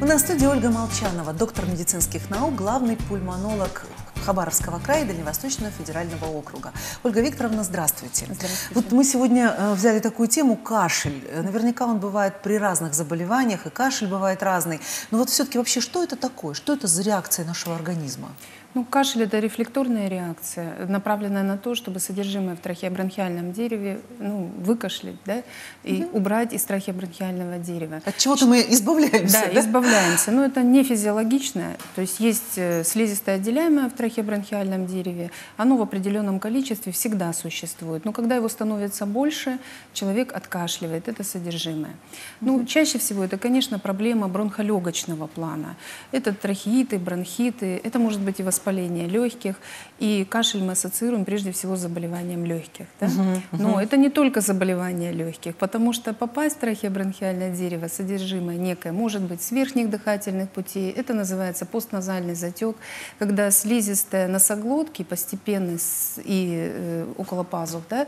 У нас в студии Ольга Молчанова, доктор медицинских наук, главный пульмонолог Хабаровского края и Дальневосточного федерального округа. Ольга Викторовна, здравствуйте. Здравствуйте. Вот мы сегодня взяли такую тему – кашель. Наверняка он бывает при разных заболеваниях, и кашель бывает разный. Но вот все-таки вообще что это такое? Что это за реакция нашего организма? Ну, кашель – это рефлекторная реакция, направленная на то, чтобы содержимое в трахеобронхиальном дереве выкашлять, да, и убрать из трахеобронхиального дерева. От чего-то мы избавляемся, да? Избавляемся. Но это не физиологично. То есть есть слизистое отделяемое в трахеобронхиальном дереве. Оно в определенном количестве всегда существует. Но когда его становится больше, человек откашливает это содержимое. Ну, чаще всего это, конечно, проблема бронхолегочного плана. Это трахеиты, бронхиты, это может быть и воспаление легких, и кашель мы ассоциируем прежде всего с заболеванием легких. Да? Но это не только заболевание легких, потому что попасть в трахеобронхиальное дерево, содержимое некое, может быть с верхних дыхательных путей, это называется постназальный затек, когда слизистая носоглотки постепенно и около пазух, да,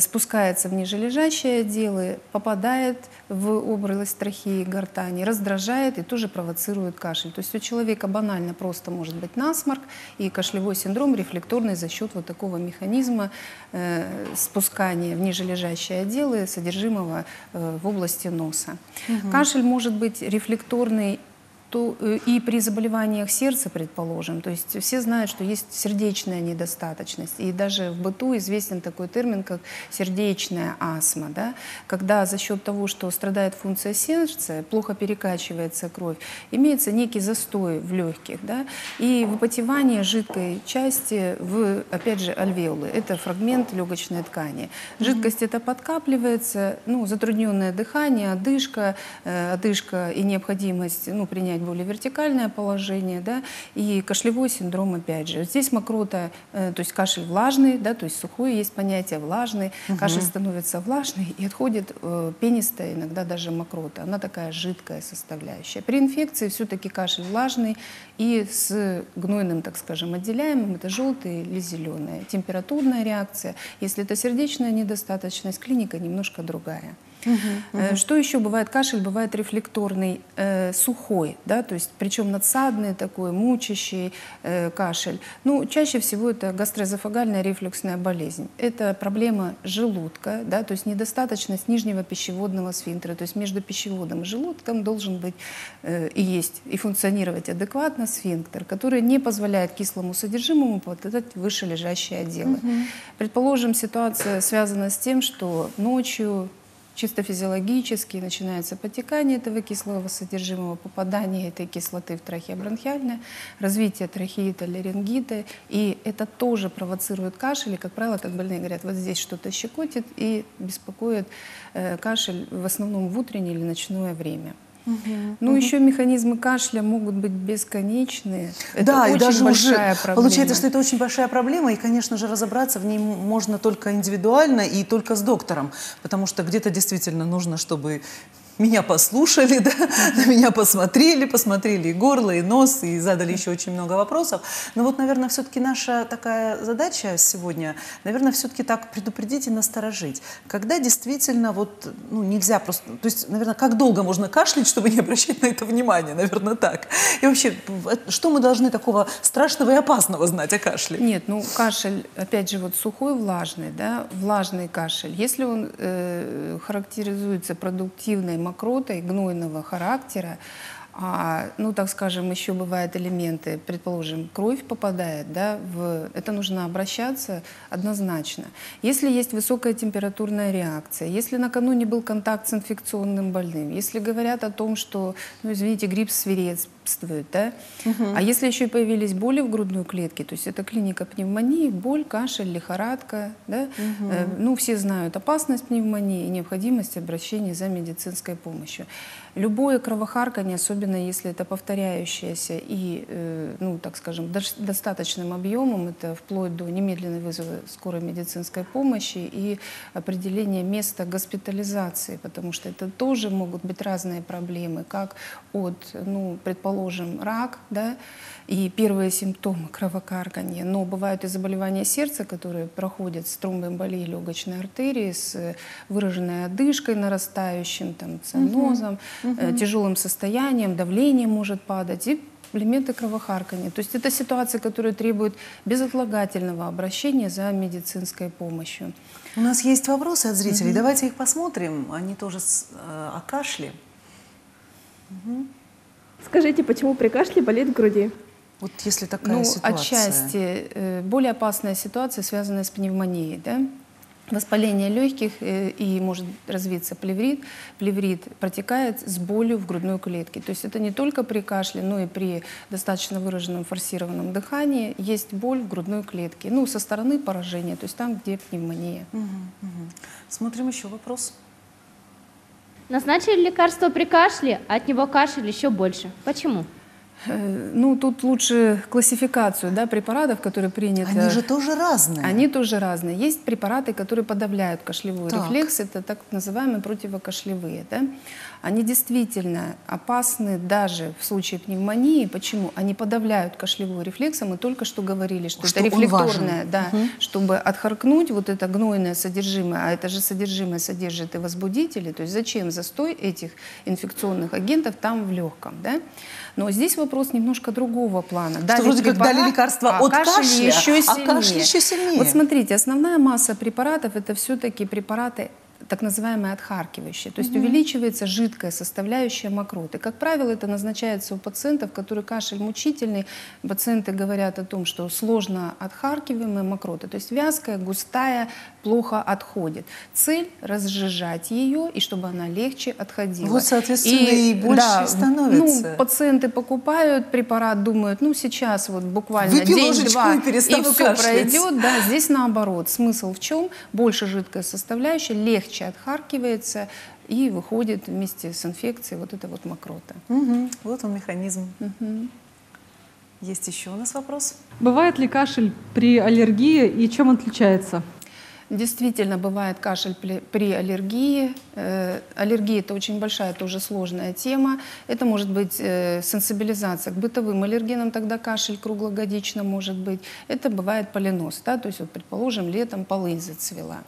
спускается в нижележащие отделы, попадает в область трахеи, гортани, раздражает и тоже провоцирует кашель. То есть у человека банально просто может быть насморк и кашлевой синдром рефлекторный за счет вот такого механизма спускания в нижележащие отделы содержимого в области носа. Кашель может быть рефлекторный и при заболеваниях сердца, предположим. То есть все знают, что есть сердечная недостаточность. И даже в быту известен такой термин, как сердечная астма. Да? Когда за счет того, что страдает функция сердца, плохо перекачивается кровь, имеется некий застой в легких. Да? И выпотевание жидкой части в, опять же, альвеолы. Это фрагмент легочной ткани. Жидкость эта подкапливается, затрудненное дыхание, одышка и необходимость принять более вертикальное положение, да, и кашлевой синдром опять же. Здесь мокрота, то есть кашель влажный, да, то есть сухой, есть понятие влажный, кашель становится влажный и отходит пенистая, иногда даже мокрота. Она такая жидкая составляющая. При инфекции все-таки кашель влажный и с гнойным, так скажем, отделяемым, это желтый или зеленый. Температурная реакция. Если это сердечная недостаточность, клиника немножко другая. Что еще бывает? Кашель бывает рефлекторный, сухой, да, то есть причем надсадный такой, мучащий кашель. Ну, чаще всего это гастроэзофагальная рефлюксная болезнь. Это проблема желудка, да, то есть недостаточность нижнего пищеводного сфинктера, то есть между пищеводом и желудком должен быть и функционировать адекватно сфинктер, который не позволяет кислому содержимому попадать в вышележащие отделы. Предположим, ситуация связана с тем, что ночью чисто физиологически начинается потекание этого кислого содержимого, попадание этой кислоты в трахеобронхиальное, развитие трахеита, ларингита, и это тоже провоцирует кашель, и, как правило, как больные говорят, вот здесь что-то щекотит и беспокоит кашель в основном в утреннее или ночное время. Ну, еще механизмы кашля могут быть бесконечные. Это очень и даже большая уже проблема. Получается, что это очень большая проблема, и, конечно же, разобраться в ней можно только индивидуально и только с доктором, потому что где-то действительно нужно, чтобы меня послушали, да, на меня посмотрели и горло, и нос, и задали еще очень много вопросов. Но вот, наверное, все-таки наша такая задача сегодня, наверное, все-таки так предупредить и насторожить. Когда действительно вот, нельзя просто... То есть, наверное, как долго можно кашлять, чтобы не обращать на это внимания, наверное, так. И вообще, что мы должны такого страшного и опасного знать о кашле? Нет, кашель, опять же, вот сухой, влажный, да, влажный кашель. Если он характеризуется продуктивной мокротой гнойного характера, так скажем, еще бывают элементы, предположим, кровь попадает, да, это нужно обращаться однозначно. Если есть высокая температурная реакция, если накануне был контакт с инфекционным больным, если говорят о том, что, извините, грипп свирепствует, да, а если еще и появились боли в грудной клетке, то есть это клиника пневмонии, боль, кашель, лихорадка, да, все знают опасность пневмонии и необходимость обращения за медицинской помощью. Любое кровохарканье, особенно если это повторяющееся и, так скажем, достаточным объемом, это вплоть до немедленного вызова скорой медицинской помощи и определения места госпитализации, потому что это тоже могут быть разные проблемы, как от, предположим, предположим, рак, да, и первые симптомы кровокаркания, но бывают и заболевания сердца, которые проходят с тромбоэмболией легочной артерии, с выраженной одышкой нарастающим, там, цианозом, тяжелым состоянием, давление может падать, и элементы кровохаркания. То есть это ситуации, которые требуют безотлагательного обращения за медицинской помощью. У нас есть вопросы от зрителей. Давайте их посмотрим. Они тоже о кашле. Скажите, почему при кашле болит в груди? Вот если такая ситуация. Отчасти более опасная ситуация, связанная с пневмонией, да? Воспаление легких и может развиться плеврит. Плеврит протекает с болью в грудной клетке. То есть это не только при кашле, но и при достаточно выраженном форсированном дыхании есть боль в грудной клетке. Ну, со стороны поражения, то есть там, где пневмония. Смотрим еще вопрос. Назначили лекарство при кашле, а от него кашель еще больше. Почему? Ну, тут лучше классификацию, да, препаратов, которые приняты. Они же тоже разные. Они тоже разные. Есть препараты, которые подавляют кашлевой рефлекс, это так называемые противокашлевые. Да? Они действительно опасны даже в случае пневмонии. Почему? Они подавляют кашлевой рефлекс, а мы только что говорили, что это рефлекторное, да, чтобы отхаркнуть вот это гнойное содержимое, а это же содержимое содержит и возбудители. То есть зачем застой этих инфекционных агентов там в легком, да? Но здесь вопрос немножко другого плана. Что вроде как дали лекарства от кашля, еще а кашель еще сильнее. Вот смотрите, основная масса препаратов — это все-таки препараты так называемые отхаркивающие. То есть увеличивается жидкая составляющая мокроты. Как правило, это назначается у пациентов, которые кашель мучительный. Пациенты говорят о том, что сложно отхаркиваемая мокрота, то есть вязкая, густая, плохо отходит. Цель — разжижать ее, и чтобы она легче отходила. Вот, соответственно, и больше становится. Ну, пациенты покупают препарат, думают, ну сейчас вот буквально выпей день-два, и все кашлять. пройдет. Да, здесь наоборот. Смысл в чем? Больше жидкая составляющая, легче отхаркивается и выходит вместе с инфекцией вот эта вот мокрота. Вот он механизм. Есть еще у нас вопрос? Бывает ли кашель при аллергии и чем он отличается? Действительно, бывает кашель при аллергии. Аллергия — это очень большая, тоже сложная тема. Это может быть сенсибилизация к бытовым аллергенам, тогда кашель круглогодично может быть. Это бывает полинос, да? То есть, вот, предположим, летом полынь зацвела.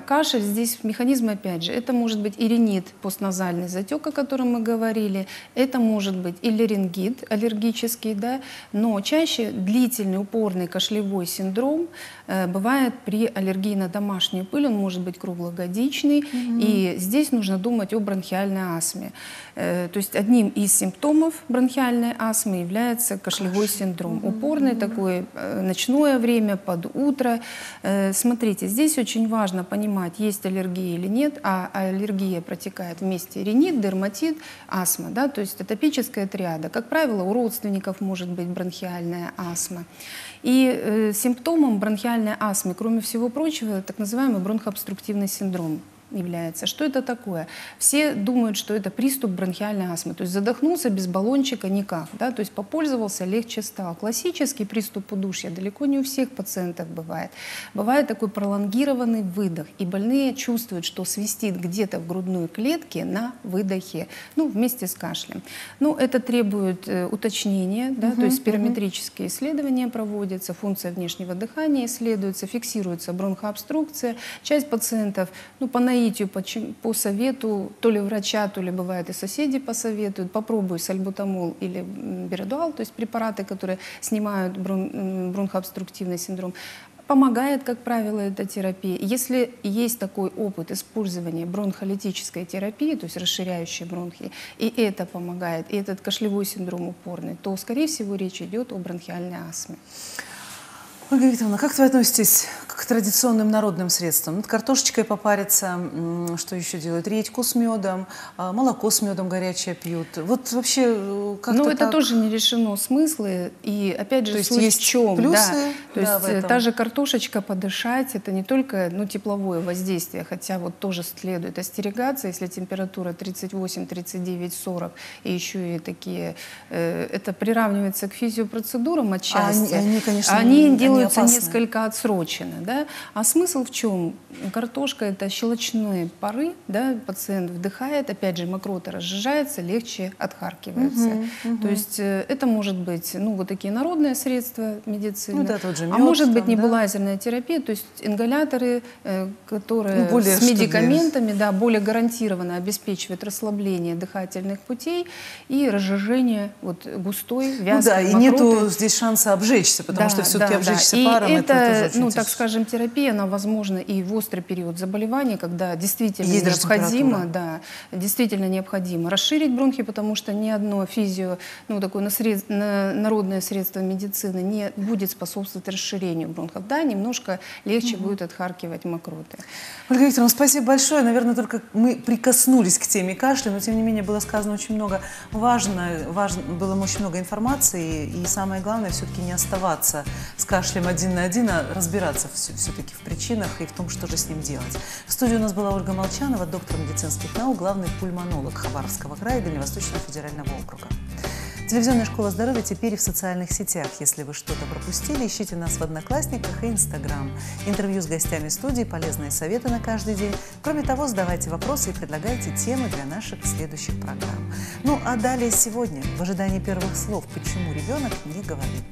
Кашель здесь механизм, опять же, это может быть и ринит, постназальный затек, о котором мы говорили, это может быть и ларингит аллергический, да, но чаще длительный упорный кашлевой синдром бывает при аллергии на домашнюю пыль, он может быть круглогодичный, и здесь нужно думать о бронхиальной астме. То есть одним из симптомов бронхиальной астмы является кашлевой синдром. Упорный такой, ночное время, под утро. Смотрите, здесь очень важно понимать, есть аллергия или нет, а аллергия протекает вместе ринит, дерматит, астма, да, то есть атопическая триада. Как правило, у родственников может быть бронхиальная астма. И симптомом бронхиальной астмы, кроме всего прочего, так называемый бронхообструктивный синдром является. Что это такое? Все думают, что это приступ бронхиальной астмы. То есть задохнулся без баллончика никак. Да? То есть попользовался, легче стал. Классический приступ удушья далеко не у всех пациентов бывает. Бывает такой пролонгированный выдох. И больные чувствуют, что свистит где-то в грудной клетке на выдохе. Ну, вместе с кашлем. Но это требует уточнения. Да? То есть спирометрические исследования проводятся, функция внешнего дыхания исследуется, фиксируется бронхообструкция. Часть пациентов, ну, по наитию, по совету то ли врача, то ли бывает и соседи посоветуют, попробуй сальбутамол или биридуал, то есть препараты, которые снимают бронхообструктивный синдром. Помогает, как правило, эта терапия. Если есть такой опыт использования бронхолитической терапии, то есть расширяющей бронхи, и это помогает, и этот кашлевой синдром упорный, то, скорее всего, речь идет о бронхиальной астме. Ольга Викторовна, как вы относитесь к традиционным народным средствам? Вот картошечкой попариться, что еще делают? Редьку с медом, молоко с медом горячее пьют. Вот вообще как-то Ну, это тоже не решено смыслы. И опять же, суть есть в чем? плюсы, То есть та же картошечка подышать, это не только тепловое воздействие, хотя вот тоже следует остерегаться, если температура 38, 39, 40, и еще и такие, это приравнивается к физиопроцедурам отчасти. Они, конечно, они делают делаются опасны. несколько отсроченно. Да? А смысл в чем? Картошка – это щелочные пары, да? Пациент вдыхает, опять же, мокрота разжижается, легче отхаркивается. То есть это может быть вот такие народные средства медицины, Ну да, тот же мед, а может быть там, да? небулайзерная терапия, то есть ингаляторы, которые более, с медикаментами более гарантированно обеспечивают расслабление дыхательных путей и разжижение густой, вязкой Ну да, и мокроты. нету здесь шанса обжечься, потому что все-таки обжечься И паром, это тоже очень так тяжело. скажем, терапия, она возможна и в острый период заболевания, когда действительно Есть даже необходимо, температура. действительно необходимо расширить бронхи, потому что ни одно такое народное средство медицины не будет способствовать расширению бронхов. Да, немножко легче будет отхаркивать мокроты. Ольга Викторовна, спасибо большое. Наверное, только мы прикоснулись к теме кашля, но тем не менее было сказано очень много было очень много информации, и самое главное все-таки не оставаться с кашлем один на один, а разбираться все-таки в причинах и в том, что же с ним делать. В студии у нас была Ольга Молчанова, доктор медицинских наук, главный пульмонолог Хабаровского края и Дальневосточного федерального округа. Телевизионная школа здоровья теперь и в социальных сетях. Если вы что-то пропустили, ищите нас в Одноклассниках и Инстаграм. Интервью с гостями студии, полезные советы на каждый день. Кроме того, задавайте вопросы и предлагайте темы для наших следующих программ. Ну а далее сегодня, в ожидании первых слов, почему ребенок не говорит.